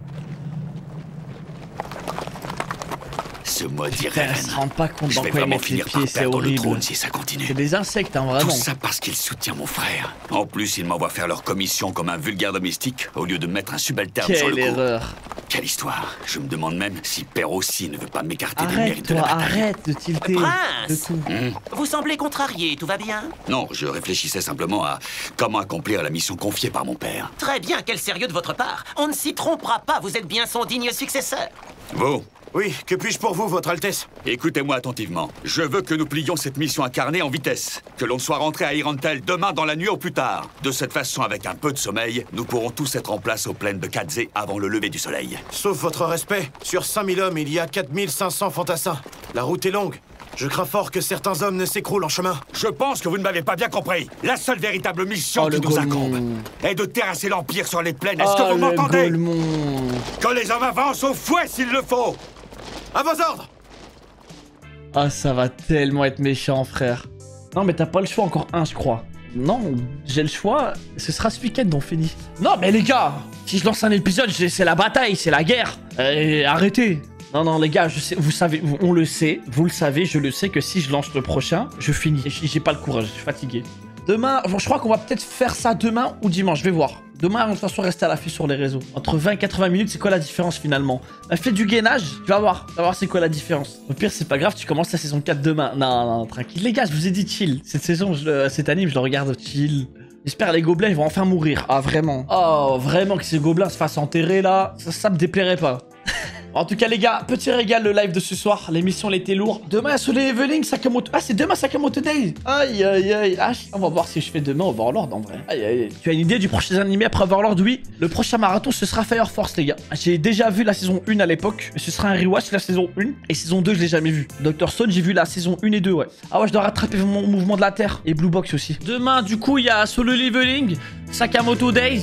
S3: Ce maudit
S1: Putain, ils se rendent pas compte dans quoi ils mettent les pieds, c'est horrible.
S3: Si ça continue.
S1: C'est des insectes, hein, vraiment.
S3: Tout ça parce qu'il soutient mon frère. En plus, il m'envoie faire leur commission comme un vulgaire domestique au lieu de mettre un subalterne sur le coup.
S1: Quelle erreur.
S3: Quelle histoire. Je me demande même si Père aussi ne veut pas m'écarter des mérites de la
S1: Arrête, toi,
S3: bataille.
S1: arrête de tilter. de tout.
S22: Vous semblez contrarié, tout va bien?
S3: Non, je réfléchissais simplement à comment accomplir la mission confiée par mon père.
S22: Très bien, quel sérieux de votre part. On ne s'y trompera pas, vous êtes bien son digne successeur.
S3: Vous?
S10: Oui, que puis-je pour vous, Votre Altesse?
S3: Écoutez-moi attentivement. Je veux que nous plions cette mission incarnée en vitesse. Que l'on soit rentré à Irantel demain dans la nuit au plus tard. De cette façon, avec un peu de sommeil, nous pourrons tous être en place aux plaines de Kadze avant le lever du soleil.
S10: Sauf votre respect, sur 5000 hommes, il y a 4500 fantassins. La route est longue. Je crains fort que certains hommes ne s'écroulent en chemin.
S3: Je pense que vous ne m'avez pas bien compris. La seule véritable mission qui nous incombe est de terrasser l'Empire sur les plaines. Est-ce que vous m'entendez? Que les hommes avancent au fouet s'il le faut. À vos ordres!
S1: Ah, ça va tellement être méchant, frère. Non, mais t'as pas le choix, encore un, je crois. Non, j'ai le choix. Ce sera ce week-end, on finit. Non, mais les gars, si je lance un épisode, c'est la bataille, c'est la guerre. Arrêtez. Non, non, les gars, je sais, vous savez, on le sait, vous le savez, je le sais que si je lance le prochain, je finis. J'ai pas le courage, je suis fatigué. Demain, je crois qu'on va peut-être faire ça demain ou dimanche, je vais voir. Demain, de toute façon, restez à l'affût sur les réseaux. Entre 20 et 80 minutes, c'est quoi la différence finalement? Fais du gainage, tu vas voir c'est quoi la différence. Au pire, c'est pas grave, tu commences la saison 4 demain. Non, tranquille. Les gars, je vous ai dit chill. Cette saison, cet anime, je le regarde chill. J'espère les gobelins, ils vont enfin mourir. Ah, vraiment. Oh, vraiment que ces gobelins se fassent enterrer là, ça me déplairait pas. En tout cas les gars, petit régal le live de ce soir. L'émission elle était lourde. Demain sur les Leveling Sakamoto. Ah c'est demain Sakamoto Day. Aïe aïe aïe. Ah, on va voir si je fais demain Overlord en vrai. Aïe aïe. Tu as une idée du prochain animé après Overlord? Oui. Le prochain marathon ce sera Fire Force les gars. J'ai déjà vu la saison 1 à l'époque. Mais ce sera un rewatch la saison 1. Et saison 2 je l'ai jamais vu. Dr Stone j'ai vu la saison 1 et 2 ouais. Ah ouais je dois rattraper mon mouvement de la terre. Et Blue Box aussi. Demain du coup il y a Solo Leveling Sakamoto Days.